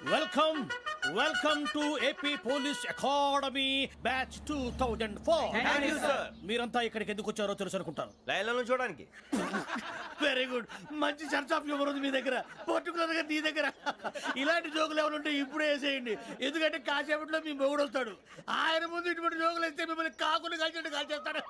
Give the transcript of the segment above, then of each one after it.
Welcome welcome to AP police academy batch 2004. మీరంతా ఇక్కడికి ఎందుకు వచ్చారో తెలుసు అనుకుంటాను. లైన్లో చూడడానికి. Very good. మంచి చర్చ్ ఆఫ్ హ్యూమర్ ఉంది మీ దగ్గర, పర్టికులర్ గా నీ దగ్గర. ఇలాంటి జోకులు ఏమైనా ఉంటే ఇప్పుడే వేసేయండి, ఎందుకంటే కాసేపట్లో మీ మొగుడు వస్తాడు. ఆయన ముందు ఇటువంటి జోకులు వేస్తే మిమ్మల్ని కాకుని కాల్చేట్టు కాల్చేస్తాడు.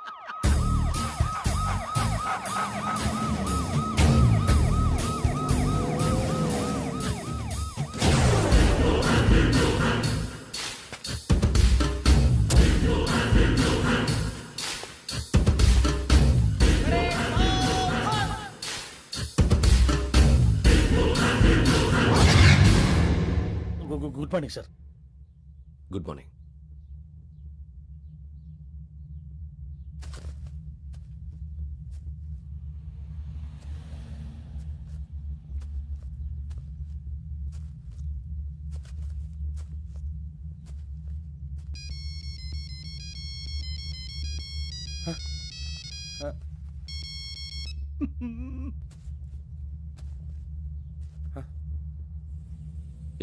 Good morning sir. Good morning.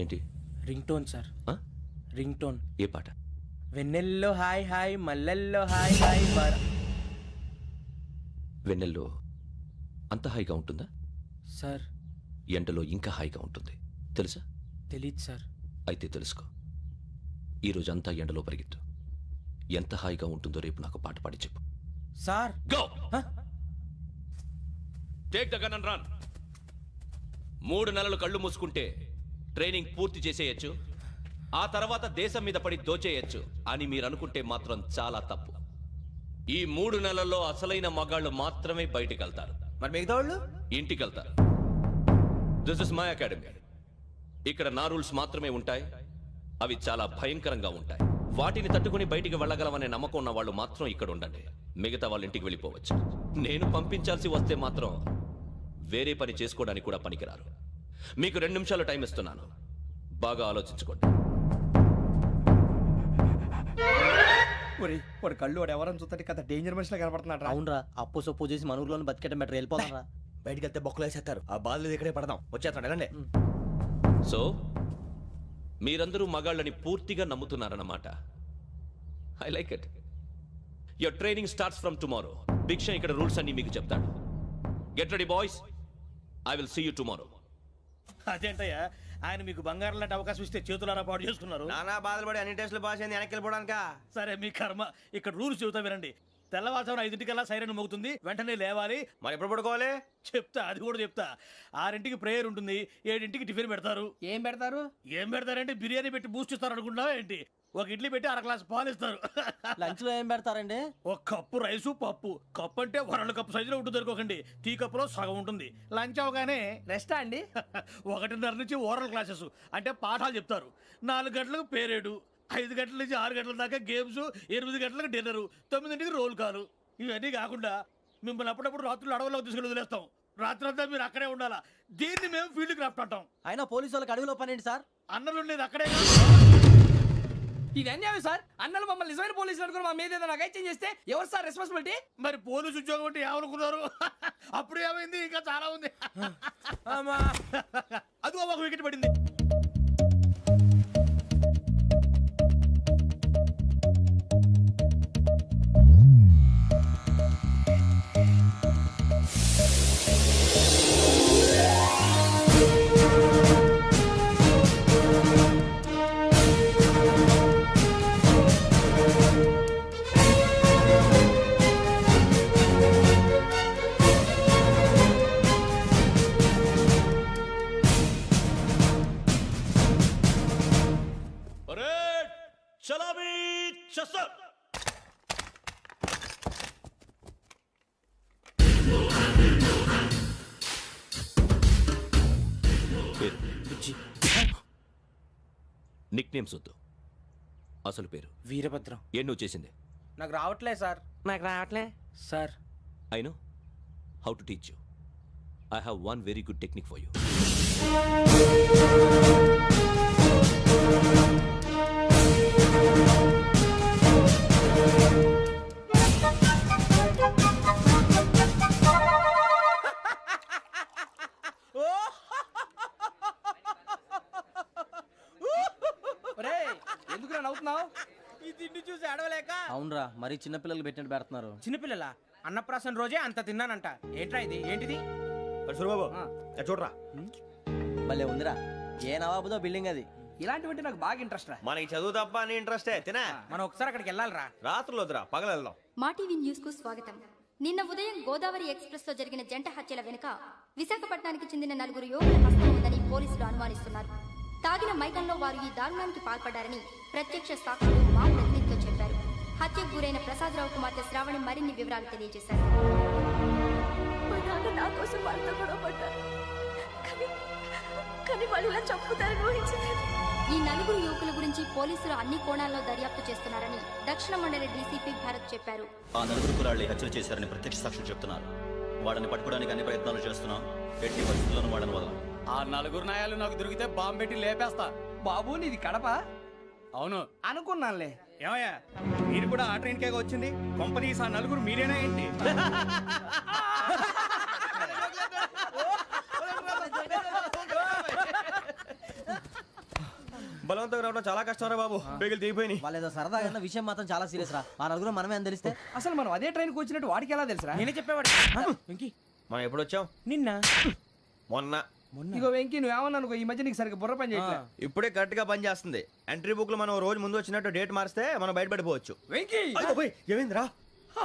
ఏంటి? Ring tone sir. Ring tone. ఏ పాట? వెన్నెల్లో హాయ్ హాయ్ మల్లెల్లో హాయ్ హాయ్ వెన్నెల్లో అంత హాయిగా ఉంటుందా సార్? ఎండలో ఇంకా హాయిగా ఉంటుంది తెలుసా? తెలీదు సార్. అయితే తెలుసుకో. ఈరోజు అంతా ఎండలో పరిగెత్తు. ఎంత హాయిగా ఉంటుందో రేపు నాకు పాట పాడి చెప్పు. Sir go. Take the gun and run. 3 నెలలు కళ్ళు మూసుకుంటే ట్రైనింగ్ పూర్తి చేసేయచ్చు, ఆ తర్వాత దేశం మీద పడి దోచేయచ్చు అని మీరు అనుకుంటే మాత్రం చాలా తప్పు. ఈ 3 నెలల్లో అసలైన మగాళ్ళు మాత్రమే బయటికి వెళ్తారు. మరి మిగతా వాళ్ళు ఇంటికి వెళ్తారు. This is my academy. ఇక్కడ నా రూల్స్ మాత్రమే ఉంటాయి. అవి చాలా భయంకరంగా ఉంటాయి. వాటిని తట్టుకుని బయటికి వెళ్ళగలమనే నమ్మకం ఉన్న వాళ్ళు మాత్రం ఇక్కడ ఉండండి. మిగతా వాళ్ళు ఇంటికి వెళ్ళిపోవచ్చు. నేను పంపించాల్సి వస్తే మాత్రం వేరే పని చేసుకోవడానికి కూడా పనికిరారు. మీకు 2 నిమిషాలు టైం ఇస్తున్నాను, బాగా ఆలోచించుకోండి. వాడు కళ్ళు వాడు ఎవరని చూస్తే కదా డేంజర్ మనిషిలో కనపడుతున్నాడు. అవునరా, అప్పు సొప్పు చేసి మన ఊర్లో బతికేయడం బెటర్. వెళ్ళిపోతారా? బయటికి వెళ్తే బొక్కలు వేసేస్తారు. ఆ బాధలు ఇక్కడే పడదాం. వచ్చేస్తాడు వెళ్ళండి. సో మీరందరూ మగాళ్ళని పూర్తిగా నమ్ముతున్నారన్నమాట. I like it. Your training starts from tomorrow. Bhiksha ఇక్కడ రూల్స్ అన్ని మీకు చెప్తాడు. Get ready boys, I will see you tomorrow. అదేంటయ్యా, ఆయన మీకు బంగారం లాంటి అవకాశం ఇస్తే చేతులారా పాటు చేసుకున్నారు. నానా బాధలు పడి అన్ని టెస్టులు పాస్ అయింది, వెనక్కి వెళ్ళిపోవడానికా? సరే మీ కర్మ. ఇక్కడ రూల్స్ చెబుతా వినండి. తెల్లవారుజామున 5 సైరన్ మోగుతుంది, వెంటనే లేవాలి. మరి ఎప్పుడు పడుకోవాలి? చెప్తా, అది కూడా చెప్తా. 6 ప్రేయర్ ఉంటుంది, 7 టిఫిన్ పెడతారు. ఏం పెడతారు? ఏం పెడతారంటే బిర్యానీ పెట్టి బూస్ట్ ఇస్తారు అనుకుంటున్నావా ఏంటి? ఒక ఇడ్లీ పెట్టి 1 గ్లాస్ పాలు ఇస్తారు. లంచ్ లో ఏం పెడతారండి? ఒక కప్పు రైసు పప్పు. కప్పు అంటే 1 కప్పు సైజులో ఉంటుంది అనుకోకండి. టీ కప్పులో సగం ఉంటుంది. లంచ్ అవగానే రెస్టా అండి? 1:30 నుంచి ఓరల్ క్లాసెస్ అంటే పాఠాలు చెప్తారు. 4 గంటలకు పేరేడు, 5 గంటల నుంచి 6 గంటల దాకా గేమ్స్, 8 గంటలకు డిన్నరు, 9ంటికి రోల్ కాలు. ఇవన్నీ కాకుండా మిమ్మల్ని అప్పుడప్పుడు రాత్రులు అడవుల్లో తీసుకెళ్ళి వదిలేస్తాం. రాత్రి అంతా మీరు అక్కడే ఉండాలా. దీన్ని మేము ఫీల్డ్ క్రాఫ్ట్ అంటాం. అయినా పోలీసు వాళ్ళకి అడవిలో పని ఏంటి సార్? అన్నలు ఉండేది అక్కడే. ఇది అన్యాయం సార్. అన్నలు మమ్మల్ని నిజమైన పోలీసులు అనుకుని మా మీద ఏదైనా చేంజ్ చేస్తే ఎవరు సార్ రెస్పాన్సిబిలిటీ? మరి పోలీసు ఉద్యోగం అంటే ఏమనుకున్నారు? అప్పుడు ఏమైంది, ఇంకా చాలా ఉంది. అది ఒక వికెట్ పడింది. నిక్ నేమ్స్ వద్దు, అసలు పేరు. వీరభద్రం. ఏం నువ్వు చేసింది? నాకు రావట్లే సార్. నాకు రావట్లే sir. I know how to teach you. I have one very good technique for you. ఏంట్రా నవ్వుతున్నావు? ఈ తిండి చూసి అడవలేక. అవునరా మరీ చిన్నపిల్లలు పెట్టినట్టు పెడుతున్నారు. చిన్నపిల్లల అన్నప్రాసన రోజే అంత తిన్నానంట. ఏంట్రా ఇది? ఏంటిది? సూరిబాబు చూడరా, భలే ఉందిరా. ఏ నవాబుదో బిల్డింగ్ అది. ఇలాంటివంటే నాకు బాగా ఇంట్రెస్ట్ రా. మనకి చదువు తప్ప అని ఇంట్రెస్టే తినా. మనం ఒకసారి అక్కడికి వెళ్ళాలిరా. రాత్రులు వద్దురా, పగలు వెళ్దాం. మా టీవీ న్యూస్ కు స్వాగతం. నిన్న ఉదయం గోదావరి ఎక్స్ప్రెస్ లో జరిగిన జంట హత్యల వెనుక విశాఖపట్నానికి చెందిన 4 యువకుల హస్తం ఉందని పోలీసులు అనుమానిస్తున్నారు. తాగిన మైకంలో వారు ఈ దారుణానికి పాల్పడ్డారని ప్రత్యక్ష సాక్షులు మా ప్రతినిధితో చెప్పారు. హత్యకు గురైన ప్రసాదరావు కుమార్తె శ్రావణి మరిన్ని వివరాలు తెలియజేశారు. నా కోసం వాళ్ళతో గొడవ పడ్డారు, కానీ వాళ్ళు ఇలా చంపుతారని ఊహించలేదు. ఈ 4 యువకుల గురించి పోలీసులు అన్ని కోణాల్లో దర్యాప్తు చేస్తున్నారని దక్షిణ మండలి డీసీపీ భరత్ చెప్పారు. ఆ 4 కుర్రాళ్ళు హత్యలు చేశారని ప్రత్యక్ష సాక్షులు చెప్తున్నారు. వాళ్ళని పట్టుకోవడానికి అన్ని ప్రయత్నాలు చేస్తున్నాం. ఎట్టి పరిస్థితుల్లోనూ వాళ్ళని వదలం. ఆ 4 నాయాలు నాకు దొరికితే బాంబు పెట్టి లేపేస్తా. బాబు నీది కడప? అవును అనుకున్నానులే. ఏమయ్యా, మీరు కూడా ఆ ట్రైన్ కేగా వచ్చింది? కంపెనీస్ ఆ 4 మీరేనా ఏంటి? బలవంతంగా రావడం చాలా కష్టం రా బాబు, బేగులు దిగిపోయినాయి. వాళ్ళేదో సరదాగా విషయం మాత్రం చాలా సీరియస్ రా. ఆ నలుగురు మనమే అని తెలిస్తే అసలు మనం అదే ట్రైన్కి వచ్చినట్టు వాడికి ఎలా తెలుసురా? నేనే చెప్పేవాడు. వెంకీ, మనం ఎప్పుడు వచ్చాం? నిన్న మొన్న. ఇగో వెంకీ నువ్వేమన్నా అనుకో, ఈ మధ్య నీకు సరిగ్గా బుర్ర పని చేయట్లే. ఇప్పుడే కరెక్ట్ గా పని చేస్తుంది. ఎంట్రీ బుక్ లో మనం రోజు ముందు వచ్చినట్టు డేట్ మారిస్తే మనం బయటపడిపోవచ్చు. వెంకీ, ఏమైందిరా?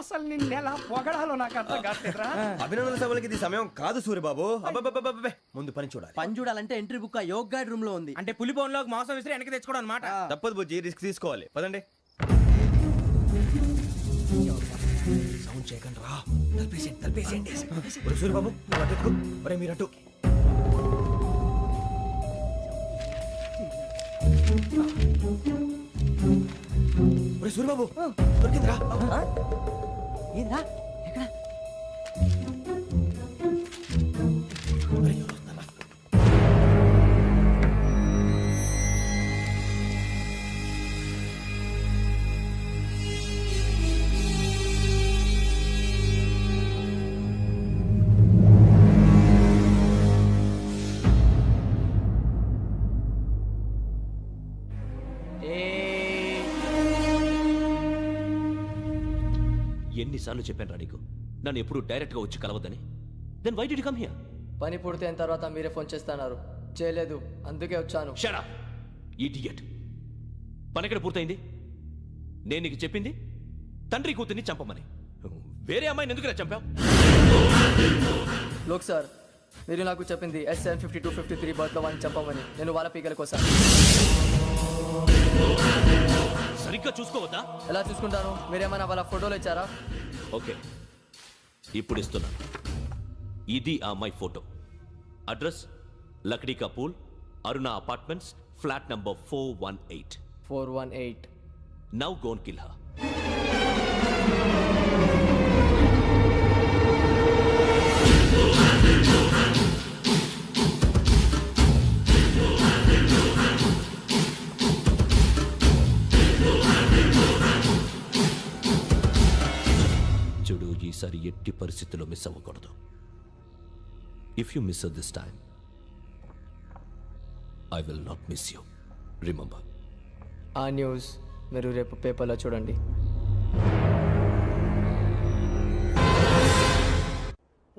అసలు నిన్న ఎలా పొగడాలో నాకు అర్థం కాట్లేదురా. అభినందన సభలకి ఇది సమయం కాదు సూరిబాబు. అబ్బబ్బబ్బబ్బబ్బే, ముందు పని చూడాలి. పని చూడాలంటే ఎంట్రీ బుక్ ఆ యోగ్ గైడ్ రూమ్ లో ఉంది. అంటే పులి బోన్లోకి మాంసం విసిరి వెనక్కి తెచ్చుకోవడం అనమాట. తప్పదు బుజ్జి, రిస్క్ తీసుకోవాలి. పదండి. సౌండ్ చేయకండి రా. తలపేసేయండి. సూరిబాబు నువ్వు అటు ఎత్తుకో. ఒరే మీరు అటు. ఒరే సూరిబాబు దొరికిందిరా. ఏంద్రా ఎక్కడ? ఒరే, ఎవరు వస్తున్నారా? ఎన్నిసార్లు చెప్పాను రా నీకు, నన్ను ఎప్పుడు డైరెక్ట్ గా వచ్చి కలవద్దని? Then why did you come here? పని పూర్తయిన తర్వాత మీరే ఫోన్ చేస్తున్నారు. చేయలేదు, అందుకే వచ్చాను. Shut up idiot. పని ఎక్కడ పూర్తయింది? నేను నీకు చెప్పింది తండ్రి కూతుర్ని చంపమని. వేరే అమ్మాయిని ఎందుకు చంపావు? లోక్ సార్, మీరు నాకు చెప్పింది S75253 బర్త్లో వాడిని చంపమని. నేను వాళ్ళ పీకల కోసం. సరిగ్గా చూసుకోవద్దా? ఎలా చూసుకుంటాను? మీరేమైనా వాళ్ళ ఫోటోలు ఇచ్చారా? ఓకే, ఇప్పుడు ఇస్తున్నాను. ఇది ఆ అమ్మాయి ఫోటో. అడ్రస్ లక్డీ కా pool, Aruna apartments, flat number 418. 418. Now go and kill her. చూడు, ఈసారి ఎట్టి పరిస్థితుల్లో మిస్ అవ్వకూడదు. If you miss this time, I will not miss you. Remember. ఆ న్యూస్ మీరు రేపు పేపర్లో చూడండి.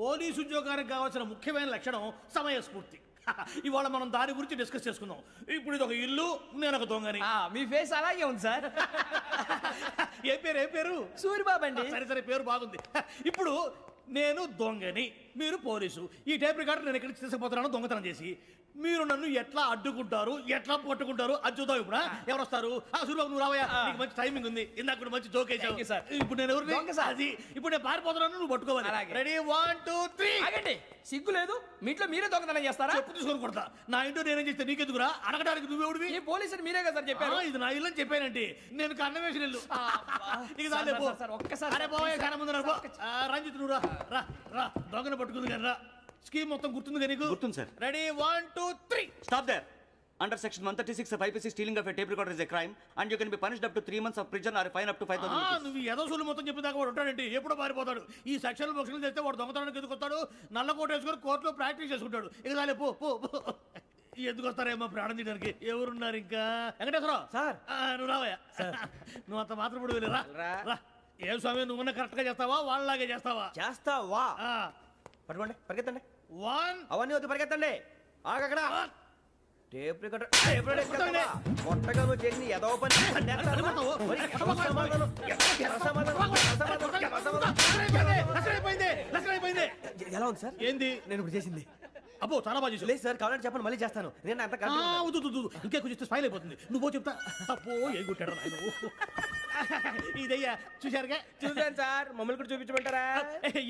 పోలీసు ఉద్యోగానికి కావాల్సిన ముఖ్యమైన లక్షణం సమయస్ఫూర్తి. ఇవాళ మనం దాని గురించి డిస్కస్ చేసుకుందాం. ఇప్పుడు ఇది ఒక ఇల్లు, నేను ఒక దొంగని. మీ ఫేస్ అలాగే ఉంది సార్. ఏ పేరు? సూరిబాబు అండి. సరే పేరు బాగుంది. ఇప్పుడు నేను దొంగని, మీరు పోలీసు. ఈ టైప్ రికార్డు నేను ఎక్కడికి తీసుకుపోతున్నాను దొంగతనం చేసి. మీరు నన్ను ఎట్లా అడ్డుకుంటారు, ఎట్లా పట్టుకుంటారు అది చూద్దాం. ఇప్పుడు ఎవరు వస్తారు? సూరిబాబు నువ్వు రావయ్యా, నీకు మంచి టైమింగ్ ఉంది. ఇందాక కూడా మంచి జోక్ వేసావు సార్. ఇప్పుడు నేను ఎవరు? అది ఇప్పుడు నేను పారిపోతున్నాను, నువ్వు పట్టుకోవాలి. రెడీ 1 2 3. ఆగండి, సిగ్గు లేదు? మీ ఇంట్లో మీరే దొంగతనం చేస్తారా? చెప్పు తీసుకొని కొడతా. నా ఇంట్లో నేనేం చేస్తే నీకెందుకురా? అడగడానికి నువ్వెవడివి? ఈ పోలీసులు మీరే కదా సార్ చెప్పారు. ఇది నా ఇల్లు అని చెప్పానండి. నేను కన్నం వేసిన ఇల్లు. ఇక చాలే పో. ఒక్కసారి అరే బాబాయ్, చాలా ముందు రంజిత్ నువ్వు రా దొంగను పట్టుకుంది కానీ రా. స్కీమ్ మొత్తం గుర్తుంది కదా నీకు? గుర్తుంది sir. Ready 1 2 3. Stop there. Under section 136 of IPC, stealing of a tape recorder is a crime and you can be punished up to 3 months of prison or a fine up to 5,000 rupees. నువ్వు ఏదో సొల్లు మొత్తం చెప్పేదాకా వాడు ఉంటాడండి. ఎప్పుడో పారిపోతాడు. ఈ సెక్షన్లు బొక్షన్లు చేస్తే వాడు దొంగతనానికి ఎదుకొస్తాడు. నల్ల కోట వేసుకొని కోర్టులో ప్రాక్టీస్ చేసుకుంటాడు. ఇక చాలే పో. ఎందుకు వస్తారేమో ప్రాణం తీయడానికి ఎవరున్నారు ఇంకా వెంకటేశ్వరరావు సార్. నువ్వు రావయ్యా నువ్వు అంత మాత్రం ఇప్పుడు వెళ్ళి రా ఏం స్వామి నువ్వున్న కరెక్ట్ గా చేస్తావా వాళ్ళలాగే చేస్తావా చేస్తావా పట్టుకోండి పరిగెత్తండి వన్ అవన్నీ వద్దు పరిగెత్తండి ఆగక్కడ టేప్ రికార్డర్ కొట్టగా నువ్వు చేసింది ఏదో పని ఎలా ఉంది సార్ ఏంది నేను ఇప్పుడు చేసింది అబ్బో చాలా బాగా చేసావు. లేదు సార్ కావాలంటే చెప్పండి మళ్ళీ చేస్తాను నేను అంత వద్దు, వద్దు, వద్దు. ఇంకే కొంచెం స్మైల్ అయిపోతుంది నువ్వు చెప్తా అబ్బో ఏ కొట్టాడు నాయన ఇదయ్యా చూశారుగా చూసాను సార్ మమ్మల్ని కూడా చూపించమంటారా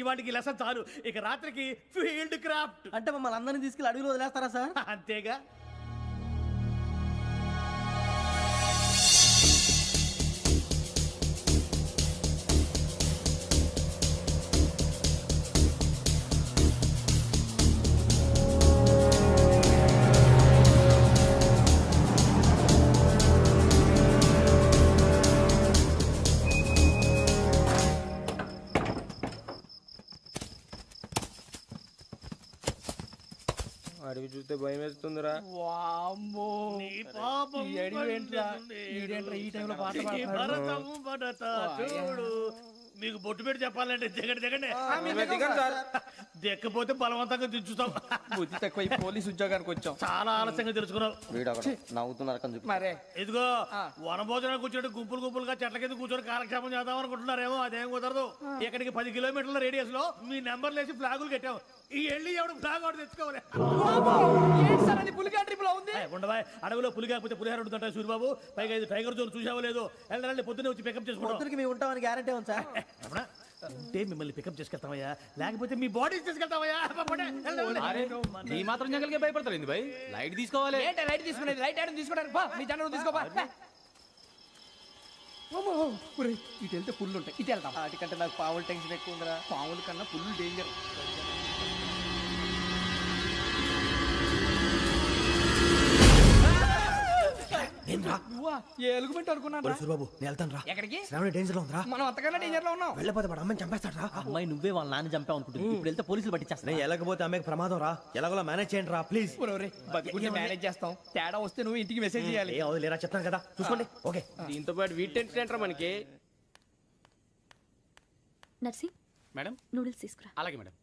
ఇవాటికి లెసన్ చాలు ఇక రాత్రికి ఫీల్డ్ క్రాఫ్ట్ అంటే మమ్మల్ని అందరినీ తీసుకెళ్ళి అడుగులో వదిలేస్తారా సార్? అంతేగా అడిగి చూస్తే భయం వేస్తుందిరా వామ్మో నీ పాపం ఈ అడివి ఏంట్రా? ఈడేంట్రా ఈ టైంలో పాట పాడుతున్నాడు? భరతం భరత చూడు మీకు బొట్టు పెట్టి చెప్పాలంటే దిగండి దిగండి దిక్కపోతే బలవంతంగా దించుతాం బుద్ధి తక్కువ ఈ పోలీస్ ఉద్యోగానికి వచ్చాం. చాలా ఆలస్యంగా తెలుసుకున్నావు వీడు అక్కడ నవ్వుతున్నారు కని చెప్పి. మరే ఇదిగో వనభోజనానికి కూర్చోటి గుంపులు గుంపులుగా చెట్ల కింద కూర్చొని కాలక్షేపం చేద్దాం అనుకుంటున్నారేమో అదేం కుదరదు ఇక్కడికి 10 కిలోమీటర్ల రేడియస్ లో మీ నెంబర్లు వేసి ఫ్లాగులు కట్టాం ఈ వెళ్ళి ఎవడు ఫ్లాగ్ ఒకటి తెచ్చుకోవాలి ఏంటి సార్ అది పులిగా ట్రిప్ లో ఉంది? ఉండవా అడవిలో పులి కాకపోతే పులిహార ఉంటుంటాయి సూర్యబాబు పైగా ఇది టైగర్ జోన్ చూసావో లేదో వెళ్ళండి పొద్దున్నే వచ్చి పికప్ చేసుకుంటాం పొద్దునకి మేము ఉంటామని గ్యారంటీ ఉంది సార్. రమణ, ఉంటే మిమ్మల్ని పికప్ చేసుకెళ్తామయ్యా లేకపోతే మీ బాడీ తీసుకెళ్తామయ్యా ఈ మాత్రం జంగల్కే భయపడతారు ఏంది భయ్ లైట్ తీసుకోవాలి ఏంటి లైట్ తీసుకునేది? లైట్ ఆడని తీసుకోవడానికి బా మీ జనం తీసుకోబా. ఇటు వెళ్తే పుల్లు ఉంటాయి ఇటు వెళ్తాం. వాటికంటే నాకు పావులు టెన్షన్ ఎక్కువ ఉందిరా. పాముల కన్నా పుల్లు డేంజర్. నువ్వా ఏ ఎలుగుబెట్టి అనుకున్నాను సూరిబాబు నేను వెళ్తాను రా ఎక్కడికి? శ్రావణి డేంజర్ లో ఉందిరా మనం అంతకన్నా డేంజర్ లో ఉన్నాం. వెళ్ళపోతే వాడు అమ్మని చంపేస్తాడు రా అమ్మాయి నువ్వే వాళ్ళ నాన్న చంపావు అనుకుంటుంది. ఇప్పుడు వెళ్తే పోలీసులు పట్టించేస్తా. నేను వెళ్ళకపోతే అమ్మాయికి ప్రమాదం రా ఎలాగోలా మేనేజ్ చేయండి రా ప్లీజ్ బతుకుంటే మేనేజ్ చేస్తాం. తేడా వస్తే నువ్వు ఇంటికి మెసేజ్ చేయాలి. ఏ అవులేరా చెప్తాను కదా చూసుకోండి ఓకే దీంతో పాటు వీటి టెంట్ మనకి నర్సి మేడం నూడిల్స్ తీసుకురా. అలాగే మేడం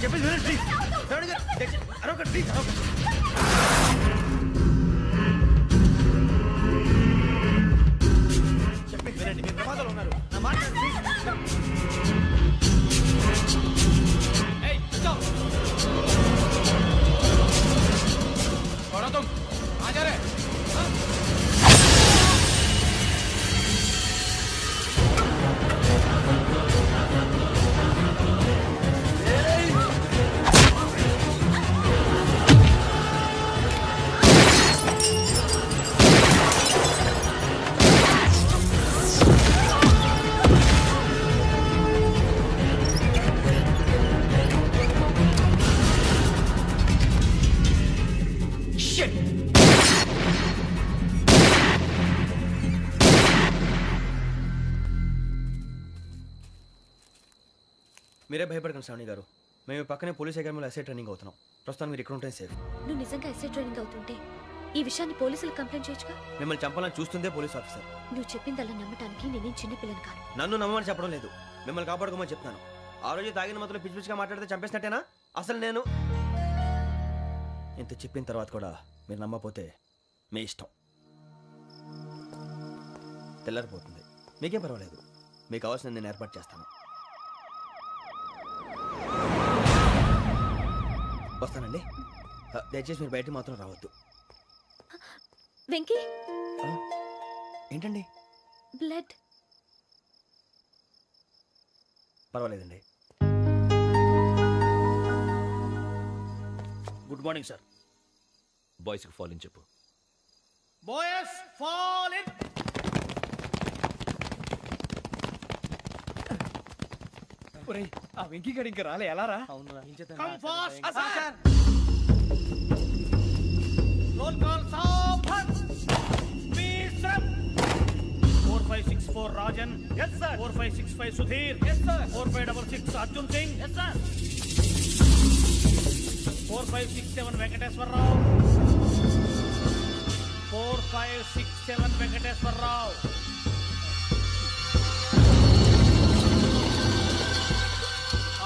చెప్పేసి ప్లీజ్ అరొక ప్లీజ్ చెప్పేసి వినండి మీరు ప్రమాదాలు ఉన్నారు నా మాట మీరే భయపడకండి శ్రావణి గారు మేము పక్కనే పోలీస్ అకాడమీలో ఎస్ఐ ట్రైనింగ్ అవుతున్నాం ప్రస్తుతం మీరు ఇక్కడ ఉంటే సేఫ్ నువ్వు నిజంగా ఎస్ఐ ట్రైనింగ్ అవుతుంటే ఈ విషయాన్ని పోలీసులకు కంప్లైంట్ చేయొచ్చుగా. మిమ్మల్ని చంపాలని చూస్తుందే పోలీస్ ఆఫీసర్ నువ్వు చెప్పిందల్లా నమ్మటానికి నేనేం చిన్న పిల్లని కాను. నన్ను నమ్మమని చెప్పడం లేదు మిమ్మల్ని కాపాడుకోమని చెప్తున్నాను ఆ రోజు తాగిన మొదలు పిచ్చి పిచ్చిగా మాట్లాడితే చంపేసినట్టేనా అసలు నేను ఇంత చెప్పిన తర్వాత కూడా మీరు నమ్మపోతే మీ ఇష్టం తెల్లారిపోతుంది మీకేం పర్వాలేదు మీకు కావాల్సిన నేను ఏర్పాటు చేస్తాను వస్తానండి దయచేసి మీరు బయట మాత్రం రావద్దు వెంకీ ఏంటండి బ్లడ్. పర్వాలేదండి గుడ్ మార్నింగ్ సార్ బాయ్స్కి ఫాలోని చెప్పు బాయ్స్ ఫాల్ ఇన్. ఒరేయ్ ఆ వెంకీ గడి ఇంకా రాలే ఎలా రా? Come fast sir. Roll call సావధాన్. విశ్రమ్. 4564 Rajan. yes sir. 4565 Sudheer. yes sir. 4566 Arjun Singh. yes sir. 4567 Venkateswararao. 4567 Venkateswararao.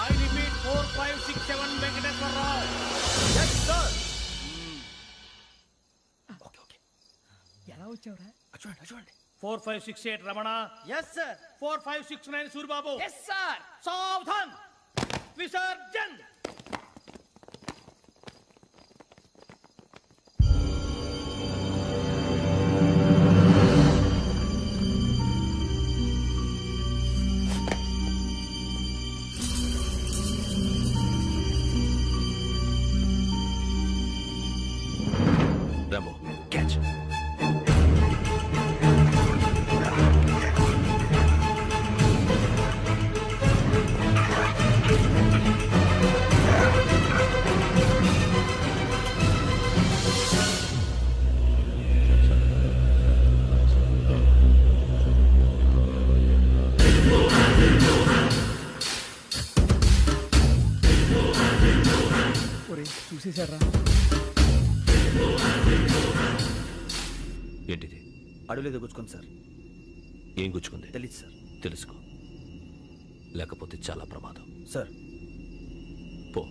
I repeat 4567 Venkateswararao. yes sir. ఎలా వచ్చావురా? చూడండి 4568 Ramana. Yes sir. 4569 Suribabu. Yes sir. సావధాన్. విసర్జన్. Rambo, catch. ఒరేయ్ చూసేశారా? ఏంటిది? అడవిలో గుచ్చుకోండి సార్. ఏం గుచ్చుకుంది? తెలీదు సార్. తెలుసుకో, లేకపోతే చాలా ప్రమాదం. సార్ పో.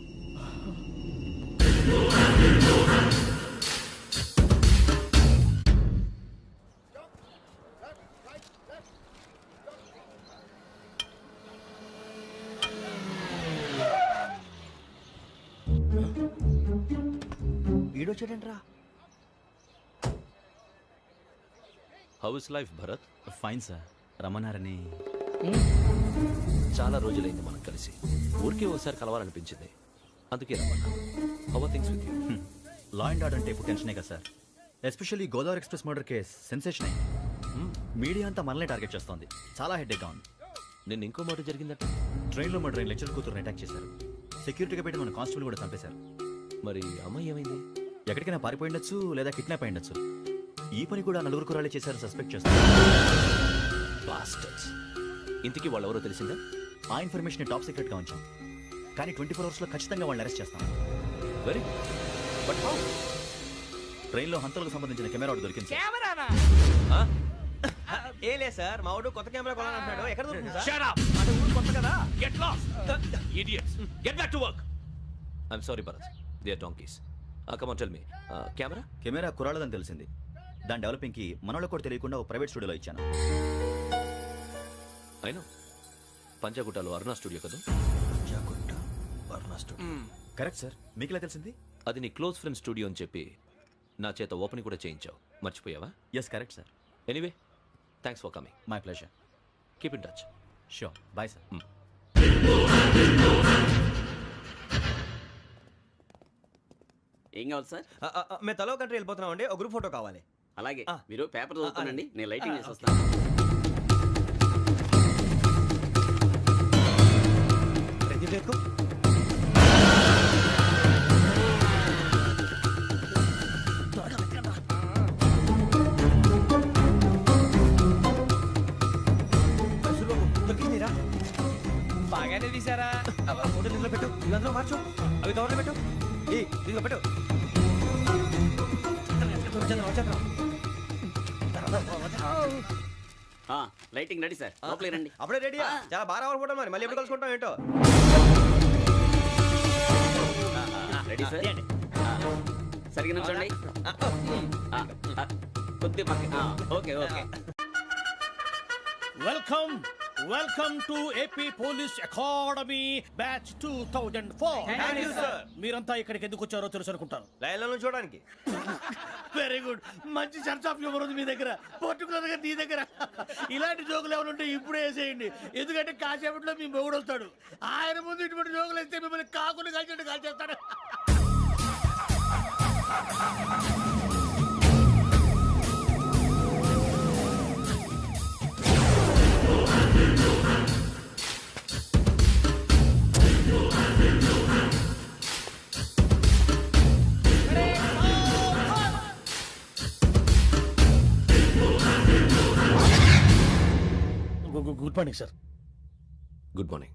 ఈడొచ్చాడంట్రా. How is life Bharat? Fine sir. రమ్మన్నారని. చాలా రోజులైంది మనం కలిసి. ఊరికే ఒకసారి కలవాలనిపించింది, అందుకే రమ్మన్నా. How are things with you? Law and order అంటే ఇప్పుడు టెన్షనే కదా sir. Especially Godavari express murder case sensation అయింది. మీడియా అంతా మనల్ని టార్గెట్ చేస్తోంది. చాలా హెడ్ఏక్గా ఉంది. నిన్న ఇంకో మాట జరిగిందట. ట్రైన్లో మా ట్రైన్ లెక్చర్ కూతురుని అటాక్ చేశారు. సెక్యూరిటీగా పెట్టి మన కానిస్టేబుల్ కూడా చంపేశారు. మరి అమ్మాయి ఏమైంది? ఎక్కడికైనా పారిపోయి ఉండొచ్చు, లేదా కిడ్నాప్ అయి ఉండొచ్చు. ఈ పని కూడా నలుగురు కురాలే చేశారు సస్పెక్ట్ చేస్తారు. బాస్టర్స్. ఇంతకీ వాళ్ళెవరో తెలిసిందా? ఆ ఇన్ఫర్మేషన్ టాప్ సీక్రెట్ గా ఉంచాం, కానీ 24 hours లో ఖచ్చితంగా వాళ్ళని అరెస్ట్ చేస్తాం. Very but how? ట్రైన్లో హంతలకు సంబంధించిన కెమెరా ఒకటి దొరికింది సార్. కెమెరానా? ఏలే సార్, మా వాడు కొత్త కెమెరా కొనాలంటున్నాడు. ఎక్కడ దొరుకుతుంది సార్? Shut up! అంటే ఊరు కొత్త కదా. Get lost! Idiots! Get back to work! I'm sorry, Bharat. They are donkeys. Come on, tell me. Camera? Camera కురాలదని తెలిసింది. దాని డెవలపింగ్ కి మనలో కూడా తెలియకుండా ఒక ప్రైవేట్ స్టూడియోలో ఇచ్చాను. I know. పంజాగుట్టలో అరుణ స్టూడియో కదా? జాగుట్ట వర్ణ స్టూడియో. Correct sir. మీకు ఎలా తెలిసింది? అది నీ క్లోజ్ ఫ్రెండ్ స్టూడియో అని చెప్పి నా చేత ఓపెనింగ్ కూడా చేయించావు. మర్చిపోయావా? Yes correct sir. Anyway, thanks for coming. My pleasure. Keep in touch. Sure. Bye sir. ఏం కావాలి సార్? మేము తలో కంట్రీ వెళ్ళిపోతున్నాం అండి. ఒక గ్రూప్ ఫోటో కావాలి. అలాగే, మీరు పేపర్ చదువుతానండి, నేను లైటింగ్ చేసి వస్తాను. ప్రతి డేకు బాగానే తీసారా? ఫోటో దీంట్లో పెట్టు. ఇదంతా మార్చు. అవి కవర్లో పెట్టు. దీంట్లో పెట్టు. లైటింగ్ రెడీ సార్, లోపలికి రండి. అప్పుడే రెడీయా? చాలా బాగా రావాలి ఫోటో. మరి మళ్ళీ ఎప్పుడు కలుసుకుంటాం ఏంటో. Ready sir. సరిగ్గా నుంచోండి. కొద్ది పక్క. Okay okay. Welcome to AP police academy batch 2004. మీరంతా ఇక్కడికి ఎందుకు వచ్చారో తెలుసు అనుకుంటాను. లైన్లో చూడడానికి. Very good. మంచి సెన్స్ ఆఫ్ హ్యూమర్ ఉంది మీ దగ్గర, పర్టికులర్ గా నీ దగ్గర. ఇలాంటి జోకులు ఏమైనా ఉంటే ఇప్పుడే వేసేయండి, ఎందుకంటే కాసేపట్లో మీ మొగుడు వస్తాడు. ఆయన ముందు ఇటువంటి జోకులు వేస్తే మిమ్మల్ని కాకుండా కాల్చేట్టు కాల్చేస్తాడు. Good morning sir. Good morning.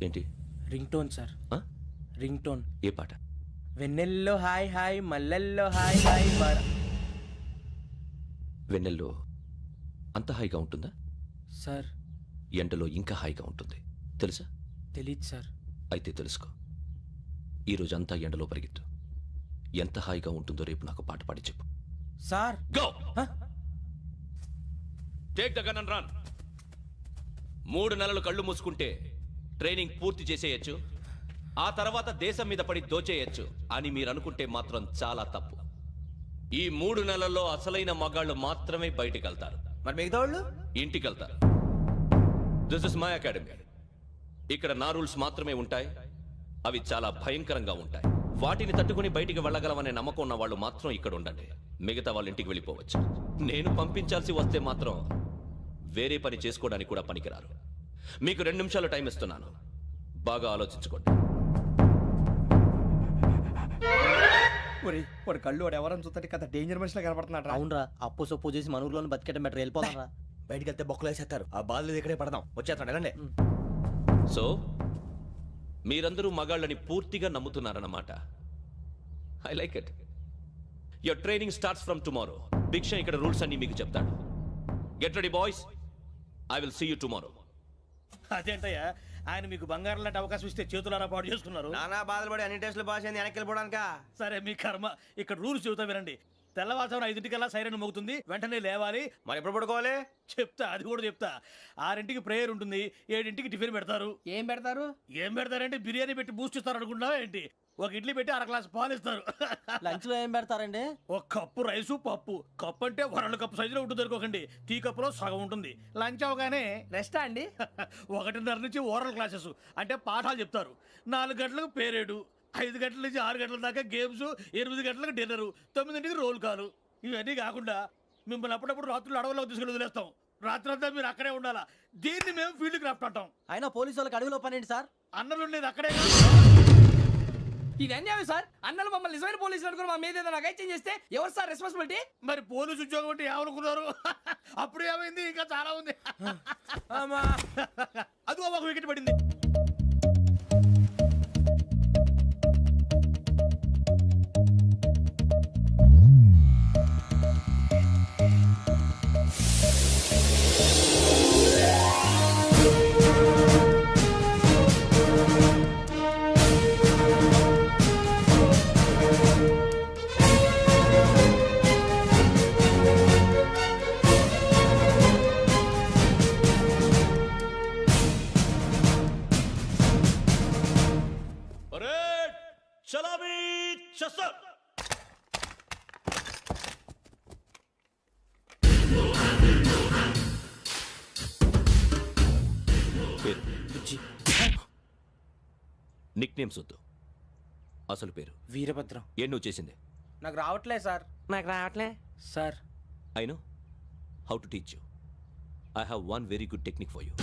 ఏంటి? Ring tone sir. Ring tone. ఏ పాట? వెన్నెల్లో హాయ్ హాయ్ మల్లెల్లో హాయ్ హాయ్ వెన్నెల్లో అంత హాయిగా ఉంటుందా సార్? ఎండలో ఇంకా హాయిగా ఉంటుంది తెలుసా? తెలీదు సార్. అయితే తెలుసుకో. ఈరోజు అంతా ఎండలో పరిగెత్తు. ఎంత హాయిగా ఉంటుందో రేపు నాకు పాట పాడి చెప్పు. Sir go. Take the gun and run. 3 నెలలు కళ్ళు మూసుకుంటే ట్రైనింగ్ పూర్తి చేసేయచ్చు, ఆ తర్వాత దేశం మీద పడి దోచేయచ్చు అని మీరు అనుకుంటే మాత్రం చాలా తప్పు. ఈ 3 నెలల్లో అసలైన మగాళ్ళు మాత్రమే బయటికి వెళ్తారు. మరి మిగతా వాళ్ళు ఇంటికి వెళ్తారు. This is my academy. ఇక్కడ నా రూల్స్ మాత్రమే ఉంటాయి. అవి చాలా భయంకరంగా ఉంటాయి. వాటిని తట్టుకుని బయటికి వెళ్ళగలమనే నమ్మకం ఉన్న వాళ్ళు మాత్రం ఇక్కడ ఉండండి. మిగతా వాళ్ళు ఇంటికి వెళ్ళిపోవచ్చు. నేను పంపించాల్సి వస్తే మాత్రం వేరే పని చేసుకోవడానికి కూడా పనికిరారు. మీకు 2 నిమిషాలు టైం ఇస్తున్నాను. బాగా ఆలోచించుకోండి. వాడు కళ్ళు వాడు ఎవరని చూస్తే కదా డేంజర్ మనిషిలో కనపడుతున్నాడు. అవునరా, అప్పు సొప్పు చేసి మన ఊర్లో బతికేయడం బెటర్. వెళ్ళిపోతారా? బయటికి వెళ్తే బొక్కలు వేసేస్తారు. ఆ బాధలు ఇక్కడే పడదాం. వచ్చేస్తాడు ఎలాండి. సో మీరందరూ మగాళ్ళని పూర్తిగా నమ్ముతున్నారన్నమాట. I like it. Your training starts from tomorrow. Bhiksha ఇక్కడ రూల్స్ అన్ని మీకు చెప్తాడు. Get ready boys. I will see you tomorrow. అదేంటయ్యా, ఆయన మీకు బంగారం లాంటి అవకాశం ఇస్తే చేతులారా పాటు చేసుకున్నారు. నానా బాధలు పడి అన్ని టెస్టులు పాస్ అయింది, వెనక్కి వెళ్ళిపోవడానికా? సరే మీ కర్మ. ఇక్కడ రూల్స్ చెబుతా వినండి. తెల్లవారుజామున 5 సైరన్ మోగుతుంది, వెంటనే లేవాలి. మరి ఎప్పుడు పడుకోవాలి? చెప్తా, అది కూడా చెప్తా. 6 ప్రేయర్ ఉంటుంది, 7 టిఫిన్ పెడతారు. ఏం పెడతారు? ఏం పెడతారంటే బిర్యానీ పెట్టి బూస్ట్ ఇస్తారు అనుకుంటున్నావా ఏంటి? ఒక ఇడ్లీ పెట్టి 1 గ్లాస్ పాలు ఇస్తారు. లంచ్ లో ఏం పెడతారండి? ఒక కప్పు రైసు పప్పు. కప్పు అంటే 1 కప్పు సైజులో ఉంటుంది అనుకోకండి. టీ కప్పులో సగం ఉంటుంది. లంచ్ అవగానే రెస్టా అండి? 1:30 నుంచి ఓరల్ క్లాసెస్ అంటే పాఠాలు చెప్తారు. 4 గంటలకు పేరేడు, 5 గంటల నుంచి 6 గంటల దాకా గేమ్స్, 8 గంటలకు డిన్నరు, 9 రోల్ కాలు. ఇవన్నీ కాకుండా మిమ్మల్ని అప్పుడప్పుడు రాత్రులు అడవుల్లో తీసుకెళ్ళి వదిలేస్తాం. రాత్రంతా మీరు అక్కడే ఉండాలా. దీన్ని మేము ఫీల్డ్ క్రాఫ్ట్ అంటాం. అయినా పోలీసు వాళ్ళకి అడవిలో పని ఏంటి సార్? అన్నలు ఉండేది అక్కడే. ఇది అన్యాయం సార్. అన్నలు మమ్మల్ని నిజమైన పోలీసులు అనుకుని మా మీద ఏదైనా నగైత్యం చేస్తే ఎవరు సార్ రెస్పాన్సిబిలిటీ? మరి పోలీసు ఉద్యోగం అంటే ఏమనుకున్నారు? అప్పుడు ఏమైంది? ఇంకా చాలా ఉంది. అదిగో ఒక వికెట్ పడింది. నిక్ నేమ్స్ వద్దు, అసలు పేరు. వీరభద్రం. ఏం నువ్వు చేసింది? నాకు రావట్లే సార్. నాకు రావట్లే sir. I know how to teach you. I have one very good technique for you.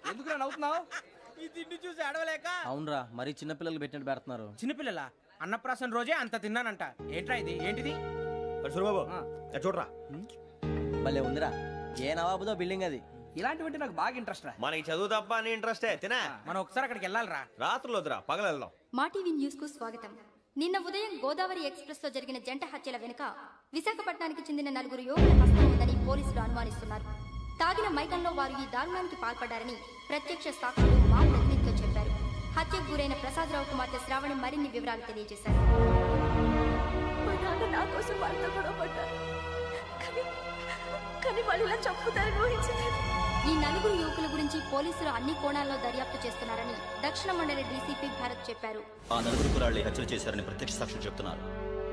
ఎందుకు నవ్వుతున్నావు? ఈ తిండి చూసి అడవలేక. అవునరా, మరి చిన్నపిల్లలు పెట్టినట్టు పెడుతున్నారు. చిన్నపిల్లల అన్నప్రాసన రోజే అంత తిన్నానంట. ఏంట్రా ఇది? ఏంటిది? సూరిబాబు చూడరా. భలే ఉందిరా. ఏ నవాబుదో బిల్డింగ్ అది. ఇలాంటివంటే నాకు బాగా ఇంట్రెస్ట్ రా. మనకి చదువు తప్ప అని ఇంట్రెస్టే. తినా మనం ఒకసారి అక్కడికి వెళ్ళాలిరా. రాత్రులు వద్దురా, పగలు వెళ్దాం. మా టీవీ న్యూస్ కు స్వాగతం. నిన్న ఉదయం గోదావరి ఎక్స్ప్రెస్ లో జరిగిన జంట హత్యల వెనుక విశాఖపట్నానికి చెందిన 4 యువకుల హస్తం ఉందని పోలీసులు అనుమానిస్తున్నారు. తాగిన మైకంలో వారు ఈ దారుణానికి పాల్పడ్డారని ప్రత్యక్ష సాక్షులు మా ప్రతినిధితో చెప్పారు. హత్యకు గురైన ప్రసాదరావు కుమార్తె శ్రావణి మరిన్ని వివరాలు తెలియజేశారు. మా నాన్న నా కోసం వాళ్ళతో గొడవ పడ్డారు, కానీ వాళ్ళు ఇలా చంపుతారని ఊహించలేదు. ఈ నలుగురు యువకుల గురించి పోలీసులు అన్ని కోణాల్లో దర్యాప్తు చేస్తున్నారని దక్షిణ మండలి డీసీపీ భరత్ చెప్పారు. ఆ నలుగురు కురాళ్ళు హత్యలు చేశారని ప్రత్యక్ష సాక్షులు చెప్తున్నారు.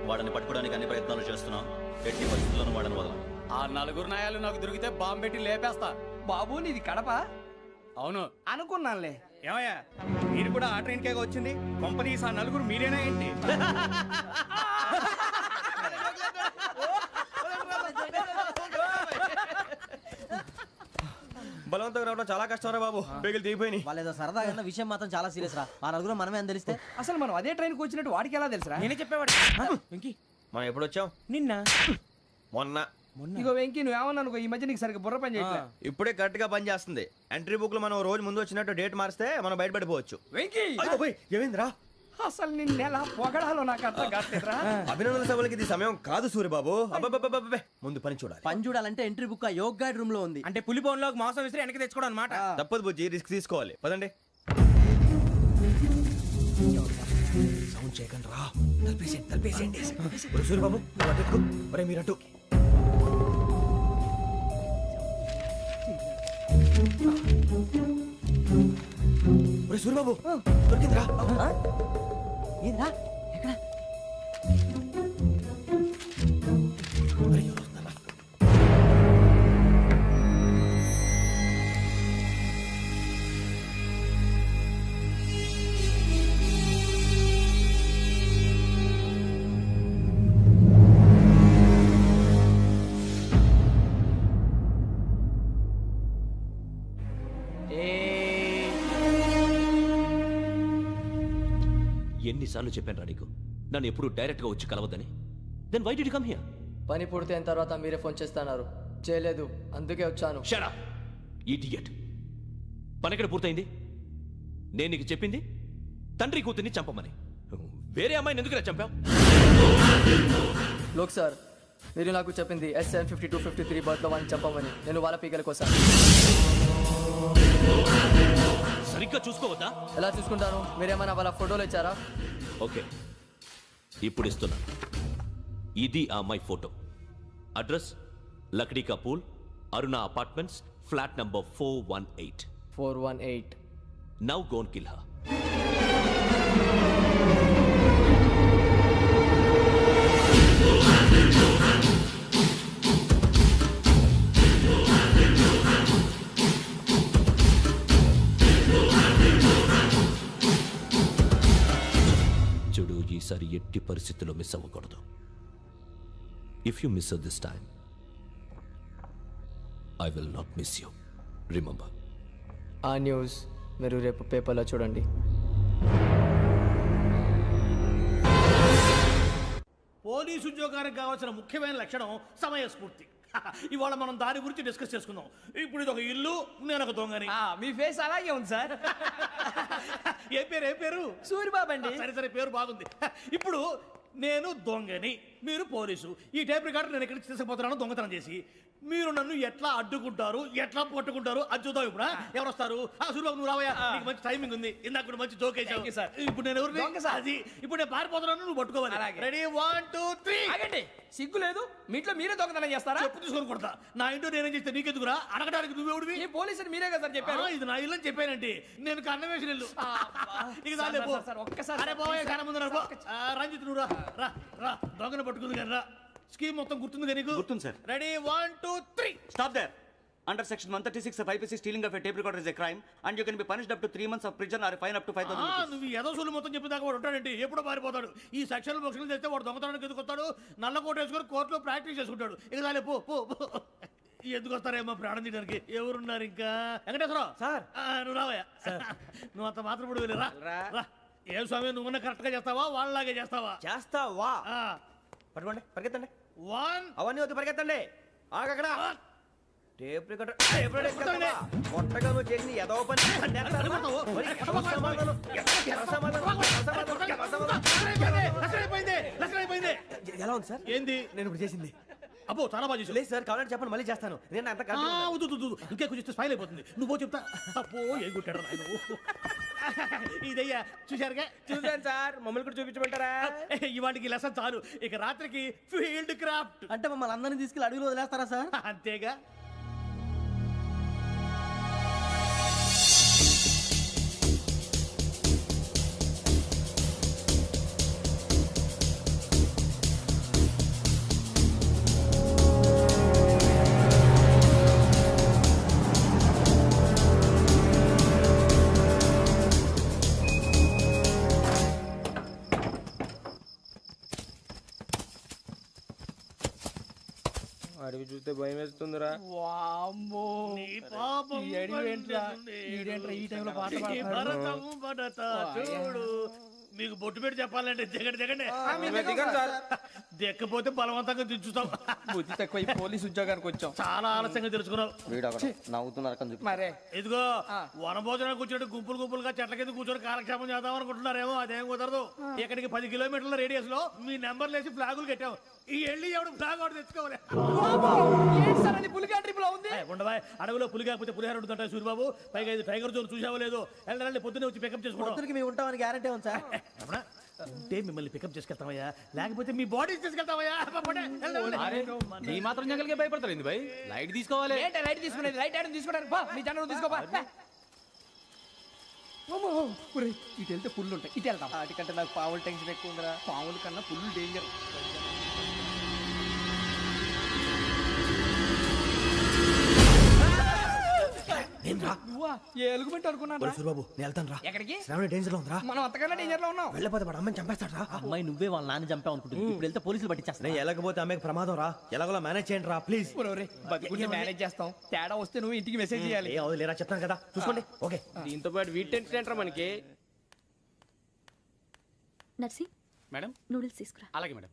వాళ్ళని పట్టుకోవడానికి అన్ని ప్రయత్నాలు చేస్తున్నాం. ఎట్టి పరిస్థితుల్లోనూ వాళ్ళని వదలం. ఆ నలుగురు నాయాలు నాకు దొరికితే బాంబు పెట్టి లేపేస్తా. బాబు నీది కడప అవును అనుకున్నానులే. ఏమయ్యా మీరు కూడా ఆ ట్రైన్ కేగా వచ్చింది? కంపెనీస్ ఆ నలుగురు మీరేనా ఏంటి? బలవంతంగా రావడం చాలా కష్టం రా బాబు. బేగులు దిగిపోయినాయి. వాళ్ళు ఏదో సరదాగా విషయం మాత్రం చాలా సీరియస్ రా. ఆ నలుగురు మనమే అని తెలిస్తే అసలు మనం అదే ట్రైన్కి వచ్చినట్టు వాడికి ఎలా తెలుసురా? నేనే చెప్పేవాడు. మనం ఎప్పుడు వచ్చాం? నిన్న మొన్న. ఇగో వెంకీ నువ్వేమన్నా అనుకో, ఈ మధ్య నీకు సరిగ్గా బుర్ర పని చేయట్లే. ఇప్పుడే కరెక్ట్ గా పని చేస్తుంది. ఎంట్రీ బుక్ లో మనం రోజు ముందు వచ్చినట్టు డేట్ మారిస్తే మనం బయటపడిపోవచ్చు. వెంకీ ఏమైందిరా? అసలు నిన్న ఎలా పొగడాలో నాకు అర్థం కావట్లేదురా. అభినందన సభలకి ఇది సమయం కాదు సూర్యబాబు. అబ్బబ్బబ్బబ్బబ్బే. ముందు పని చూడాలి. పని చూడాలంటే ఎంట్రీ బుక్ ఆ యోగ్ గైడ్ రూమ్ లో ఉంది. అంటే పులి బోన్ లోకి మాంసం విసిరి వెనక్కి తెచ్చుకోవడం అనమాట. తప్పదు బుజ్జి, రిస్క్ తీసుకోవాలి. పదండి. సౌండ్ చేయకండి రా. తలపేసేయండి. సూర్యబాబు ఒరే మీరట్టు. సూర్యబాబు దొరికిందిరా. ఏంద్రా ఎక్కడ? ఎన్నిసార్లు చెప్పాను నీకు నన్ను ఎప్పుడు డైరెక్ట్ గా వచ్చి కలవద్దని? Then why did you come here? పని పూర్తయిన తర్వాత మీరే ఫోన్ చేస్తున్నారు. చేయలేదు, అందుకే వచ్చాను. Shut up idiot. పని ఎక్కడ పూర్తయింది? నేను నీకు చెప్పింది తండ్రి కూతుర్ని చంపమని. వేరే అమ్మాయిని ఎందుకు చంపావు? లోక్ సార్, మీరు నాకు చెప్పింది SN 5253 బర్త్ లో వాడిని చంపమని. నేను వాళ్ళ పీకల కోసం. సరిగ్గా చూసుకోవద్దా? ఎలా చూసుకుంటాను? మీరేమైనా వాళ్ళ ఫోటోలు ఇచ్చారా? ఓకే, ఇప్పుడు ఇస్తున్నా. ఇది ఆ అమ్మాయి ఫోటో. అడ్రస్ లక్డీ కా pool, Aruna apartments, flat number 418. 418. Now go and kill her. చూడు, ఈసారి ఎట్టి పరిస్థితుల్లో మిస్ అవ్వకూడదు. If you miss this time I will not miss you. Remember. ఆ న్యూస్ మీరు రేపు పేపర్లో చూడండి. పోలీసు ఉద్యోగానికి కావాల్సిన ముఖ్యమైన లక్షణం సమయస్ఫూర్తి. ఇవాళ మనం దాని గురించి డిస్కస్ చేసుకుందాం. ఇప్పుడు ఇది ఒక ఇల్లు, నేను ఒక దొంగని. మీ ఫేస్ అలాగే ఉంది సార్. ఏ పేరు? సూరిబాబు అండి. సరే పేరు బాగుంది. ఇప్పుడు నేను దొంగని, మీరు పోలీసు. ఈ టైప్ రికార్డు నేను ఎక్కడికి తీసుకుపోతున్నాను దొంగతనం చేసి. మీరు నన్ను ఎట్లా అడ్డుకుంటారు, ఎట్లా పట్టుకుంటారు అది చూద్దాం. ఇప్పుడు ఎవరు వస్తారు? సూరిబాబు నువ్వు రావయ్యా, నీకు మంచి టైమింగ్ ఉంది. ఇందాక మంచి జోక్ వేసావు. ఇప్పుడు నేను ఎవరు? అది ఇప్పుడు నేను పారిపోతున్నాను, నువ్వు పట్టుకోవాలి. రెడీ 1 2 3. ఆగండి, సిగ్గు లేదు? మీ ఇంట్లో మీరే దొంగతనం చేస్తారా? చెప్పు తీసుకొని కొడతా. నా ఇంట్లో నేనేం చేస్తే నీకెందుకురా? అడగడానికి నువ్వెవడివి? ఈ పోలీసులు మీరే కదా సార్ చెప్పారు. ఇది నా ఇల్లు అని చెప్పానండి. నేను కన్న వేసిన ఇల్లు. ఇక ఒక్కసారి అరే బాబాయ్ కన్న ముందు రంజిత్ నువ్వు రా దొంగను పట్టుకుంది కానీ రా. స్కీమ్ మొత్తం గుర్తుంది కదా నీకు? గుర్తుంది sir. Ready 1 2 3. Stop there. Under section 136 of IPC, stealing of a tape recorder is a crime and you can be punished up to 3 months of prison or a fine up to 5,000 rupees. నువ్వు ఎదసూలు మొత్తం చెప్పేదాకా వాడు ఉంటాడండి. ఎప్పుడో పారిపోతాడు. ఈ section బుక్స్లు చేస్తే వాడు దొంగతనానికి ఎందుకు వస్తాడు? నల్ల కోట వేసుకొని కోర్టులో ప్రాక్టీస్ చేసుకుంటాడు. ఇక చాలే పో. ఎందుకు వస్తారేమో ప్రాణం తీయడానికి? ఎవరున్నారు ఇంకా? వెంకటేశ్వరరావు సార్, నువ్వు రావయ్యా. నువ్వు అంత మాత్రం ఇప్పుడు వెళ్ళి రా. ఏం స్వామి, నువ్వున్న కరెక్ట్ గా చేస్తావా వాళ్ళలాగే చేస్తావా? చేస్తావా? పట్టుకోండి, పరిగెత్తండి. 1 అవన్నీ వద్దు, పరిగెత్తండి. ఆగక్కడ టేప్ రికార్డర్ కొట్టగా నువ్వు చేసిన ఏదో పని. ఎలా ఉంది సార్? ఏంది నేను ఇప్పుడు చేసింది? అబ్బో చాలా బాగా చేసావు. లేదు సార్, కావాలంటే చెప్పండి, మళ్ళీ చేస్తాను. నేను అంత ఇంకే కొంచెం స్పైల్ అయిపోతుంది. నువ్వు చెప్తా. అబ్బో ఏ కొట్టాడు నాయన. ఇదయ్యా చూశారుగా? చూసాను సార్. మమ్మల్ని కూడా చూపించమంటారా? ఇవాటికి లెసన్ చాలు. ఇక రాత్రికి ఫీల్డ్ క్రాఫ్ట్. అంటే మమ్మల్ని అందరినీ తీసుకెళ్ళి అడుగులో వదిలేస్తారా సార్? అంతేగా. భయం వేస్తుందిరా. వామ్మో నీ పాపం ఈ అడివేంట్రా ఈడేంట్రా ఈ టైంలో పాట పాడుతున్నాడు? భరతము భరత చూడు. మీకు బొట్టు పెట్టి చెప్పాలంటే దిగండి దిగండి. దిక్కపోతే బలవంతంగా దించుతాం. బుద్ధి తక్కువ ఈ పోలీస్ ఉద్యోగానికి వచ్చాం. చాలా ఆలస్యంగా తెలుసుకున్నావు. నవ్వుతున్నారు మరే ఇదిగో వనభోజనం కూర్చొని గుంపులు గుంపులుగా చెట్ల కింద కూర్చొని కాలక్షేపం చేద్దాం అనుకుంటున్నారేమో. అదేం కుదరదు. ఇక్కడికి 10 కిలోమీటర్ల రేడియస్ లో మీ నెంబర్లు వేసి ఫ్లాగులు కట్టాం. ఈ వెళ్ళి ఎవడు ఫ్లాగ్ ఒకటి తెచ్చుకోవాలి. పులిగా ట్రిప్ లో ఉంది. ఉండవా అడవిలో పులి కాకపోతే పులిహార ఉంటుంటాయి సూరిబాబు. పైగా ఇది టైగర్ జోన్ చూసావో లేదో. వెళ్ళండి పొద్దున్నే వచ్చి పికప్ చేసుకుంటాం. మేము ఉంటామని గ్యారంటీ ఉంది సార్. అంటే మిమ్మల్ని పికప్ చేసుకెళ్తామయ్యా, లేకపోతే మీ బాడీ తీసుకెళ్తామయ్యా. ఈ మాత్రం జంగల్కే భయపడతారు భయ్. లైట్ తీసుకోవాలి. లైట్ తీసుకునేది లైట్ ఆడని తీసుకోవడానికి మీ జనం తీసుకోపా. ఇటు వెళ్తే పుల్లు ఉంటాయి, ఇటు వెళ్తాం. వాటికంటే నాకు పావుల టెన్షన్ ఎక్కువ ఉందిరా. పాముల కన్నా పుల్లు డేంజర్. ఎలుగుబెట్టి అనుకున్నాను. సూరిబాబు నేను వెళ్తాను రా. ఎక్కడికి? శ్రావణి డేంజర్ లో ఉందిరా. మనం అంతకన్నా డేంజర్ లో ఉన్నాం. వెళ్ళపోతే వాడు అమ్మని చంపేస్తాడు రా. అమ్మాయి నువ్వే వాళ్ళ నాన్న చంపావు అనుకుంటుంది. ఇప్పుడు వెళ్తే పోలీసులు పట్టించేస్తా. నేను వెళ్ళకపోతే అమ్మకి ప్రమాదం రా. ఎలాగోలా మేనేజ్ చేయండి రా ప్లీజ్. బతుకుంటే మేనేజ్ చేస్తాం. తేడా వస్తే నువ్వు ఇంటికి మెసేజ్ చేయాలి. ఏ అవును లేరా చెప్తాను కదా చూసుకోండి. ఓకే దీంతో పాటు వీటి టెన్షన్ ఏంట్రా మనకి. నర్సి మేడం నూడిల్స్ తీసుకురా. అలాగే మేడం.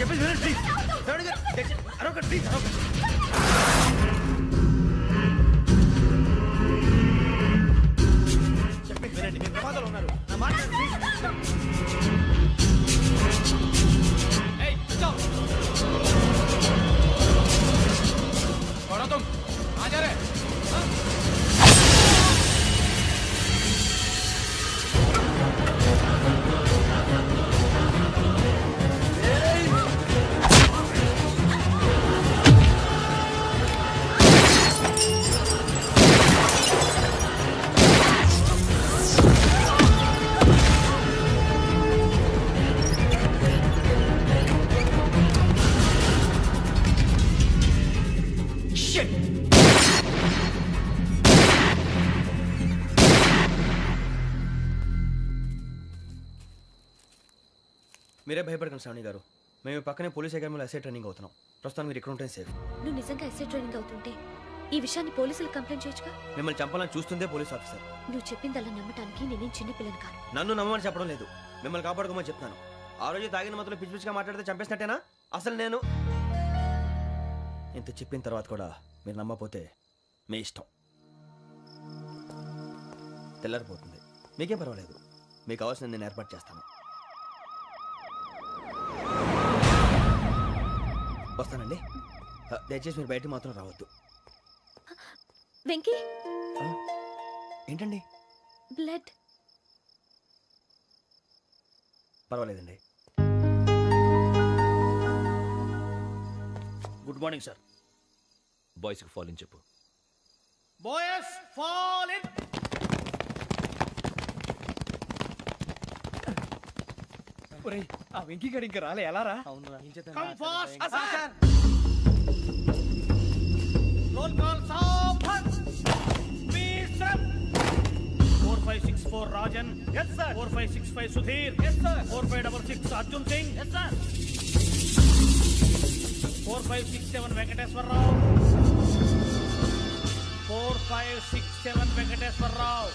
చెప్పేసి వినండి ప్లీజ్. శ్రావణి గారు అరొకటి ప్లీజ్ అరొకటి. చెప్పేసి వినండి. మీరు ప్రమాదాలు ఉన్నారు. నా మాట ప్లీజ్. మీరే భయపడకండి శ్రావణి గారు. మేము పక్కనే పోలీస్ అకాడమీలో ఎస్ఐ ట్రైనింగ్ అవుతున్నాం. ప్రస్తుతం మీరు ఇక్కడ ఉంటే సేఫ్. నువ్వు నిజంగా ఎస్ఐ ట్రైనింగ్ అవుతుంటే ఈ విషయాన్ని పోలీసులకు కంప్లైంట్ చేయొచ్చుగా. మిమ్మల్ని చంపాలని చూస్తుందే పోలీస్ ఆఫీసర్. నువ్వు చెప్పిందల్లా నమ్మటానికి నేనేం చిన్నపిల్లని కాను. నన్ను నమ్మమని చెప్పడం లేదు, మిమ్మల్ని కాపాడుకోమని చెప్తాను. ఆ రోజు తాగిన మొత్తం పిచ్చి పిచ్చిగా మాట్లాడితే చంపేసినట్టేనా? అసలు నేను ఇంత చెప్పిన తర్వాత కూడా మీరు నమ్మపోతే మీ ఇష్టం. తెల్లారిపోతుంది, మీకేం పర్వాలేదు. మీకు కావాల్సిన నేను ఏర్పాటు చేస్తాను. వస్తానండి. దయచేసి మీరు బయట మాత్రం రావద్దు. వెంకీ ఏంటండి? బ్లడ్. పర్వాలేదండి. Good morning sir. బాయ్స్కి ఫాల్ ఇన్ చెప్పు. Boys fall in. ఒరేయ్ ఆ వెంకీ గడి ఇంకా రాలే. ఎలా రా? Come fast sir. Roll call సావధాన్. విశ్రమ్. 4564 Rajan. yes sir. 4565 Sudheer. yes sir. 4566 Arjun Singh. yes sir. 4567 Venkateswararao. 4567 Venkateswararao.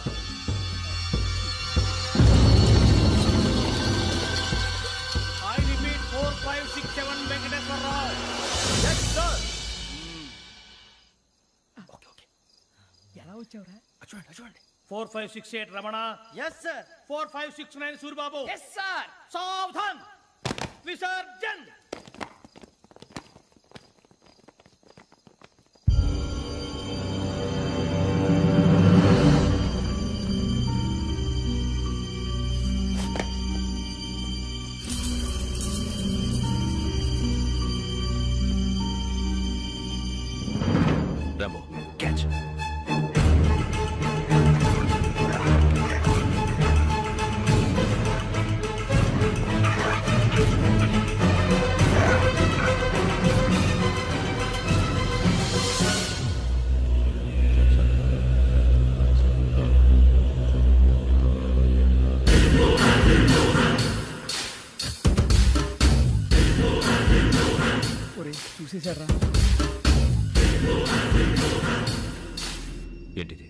I repeat 4567 Venkateswararao. yes sir. ఎలా వచ్చావురా? చూడండి చూడండి. 4568 Ramana. yes sir. 4569 Suribabu. yes sir. సావధాన్. విసర్జన్. Rambo catch. చూసేశారా? ఏంటిది?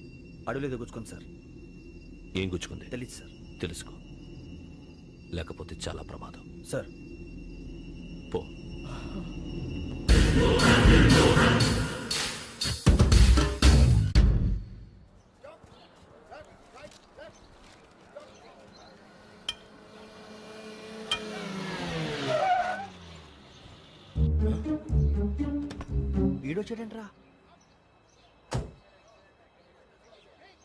అడవిలో గుచ్చుకుంది సార్. ఏం గుచ్చుకుంది? తెలీదు సార్. తెలుసుకో, లేకపోతే చాలా ప్రమాదం. సార్ పో. ఈడొచ్చాడంట్రా.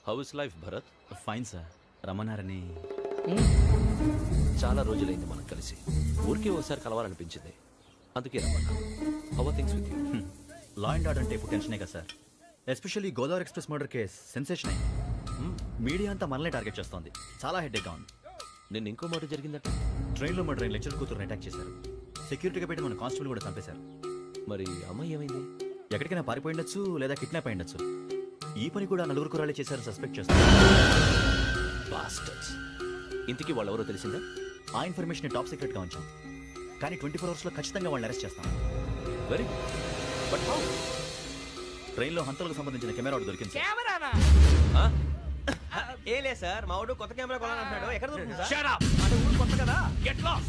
How is life Bharat? Fine sir. రమ్మన్నారని. చాలా రోజులైంది మనం కలిసి. ఊరికే ఒకసారి కలవాలనిపించింది, అందుకే రమ్మన్నా. How are things with you? Law and order అంటే ఇప్పుడు టెన్షనే కదా sir. Especially Godavari express murder case sensation అయింది. మీడియా అంతా మనల్ని టార్గెట్ చేస్తోంది. చాలా హెడ్ఏక్గా ఉంది. నిన్న ఇంకో మాట జరిగిందట. ట్రైన్లో మర్డర్ అయిన లెక్చర్ కూతురుని అటాక్ చేశారు. సెక్యూరిటీగా పెట్టి మన కానిస్టేబుల్ కూడా చంపేశారు. మరి అమ్మాయి ఏమైంది? ఎక్కడికైనా పారిపోయిండొచ్చు, లేదా కిడ్నాప్ అయ్యిండొచ్చు. ఈ పని కూడా నలుగురు కురాలే చేశారు సస్పెక్ట్ చేస్తారు. బాస్టర్స్. ఇంతకీ వాళ్ళెవరో తెలిసిందా? ఆ ఇన్ఫర్మేషన్ టాప్ సీక్రెట్గా ఉంచాం, కానీ 24 అవర్స్లో ఖచ్చితంగా వాళ్ళని అరెస్ట్ చేస్తాం. Very good. But how? ట్రైన్లో హంతలకు సంబంధించిన కెమెరా ఒకటి దొరికింది సార్. కెమెరానా? ఏ లే సార్, మా వాడు కొత్త కెమెరా కొనాలంటున్నాడు. ఎక్కడ దొరుకుతుంది సార్? Shut up! అంటే ఊరు కొత్త కదా. Get lost!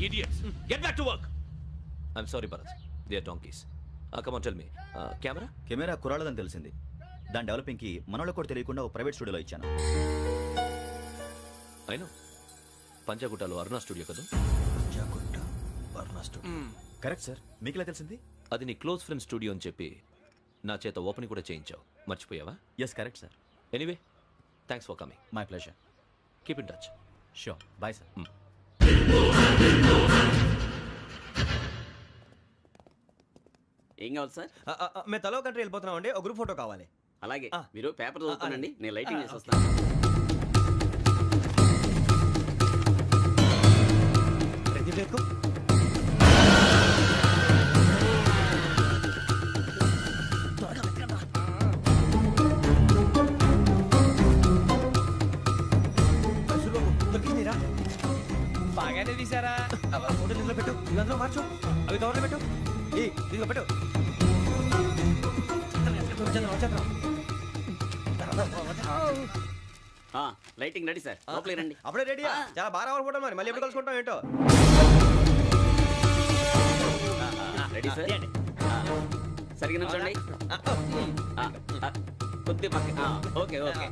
Idiots! Get back to work! I'm sorry, Bharat. They are donkeys. Come on, tell me. Camera? Camera కురాలదని తెలిసింది. దాని డెవలపింగ్కి మనలో కూడా తెలియకుండా ఒక ప్రైవేట్ స్టూడియోలో ఇచ్చాను. I know. పంజాగుట్టలో అరుణ స్టూడియో కదా? పంజాగుట్ట అరుణ స్టూడియో. Correct sir. మీకు ఎలా తెలిసింది? అది నీ క్లోజ్ ఫ్రెండ్ స్టూడియో అని చెప్పి నా చేత ఓపెన్ కూడా చేయించావు. మర్చిపోయావా? Yes correct sir. Anyway, thanks for coming. My pleasure. Keep in touch. Sure. Bye sir. ఏం కావాలి సార్? మేము తలో కంట్రీ వెళ్ళిపోతున్నాం అండి. ఒక గ్రూప్ ఫోటో కావాలి. అలాగే, మీరు పేపర్ చదువుతానండి, నేను లైటింగ్ చేసి వస్తాను. బాగానే తీసారా? ఫోటో దీంట్లో పెట్టు, ఇదంతా మార్చు, అవి కవర్లో పెట్టు, దీంట్లో పెట్టు. లైటింగ్ రెడీ సార్, లోపలికి రండి. అప్పుడే రెడీ? చాలా బాగా రావాలి ఫోటో. మరి మళ్ళీ ఎప్పుడు కలుసుకుంటాం ఏంటో. Ready sir? సరిగ్గా నుంచోండి. కొద్ది పక్క. Okay okay.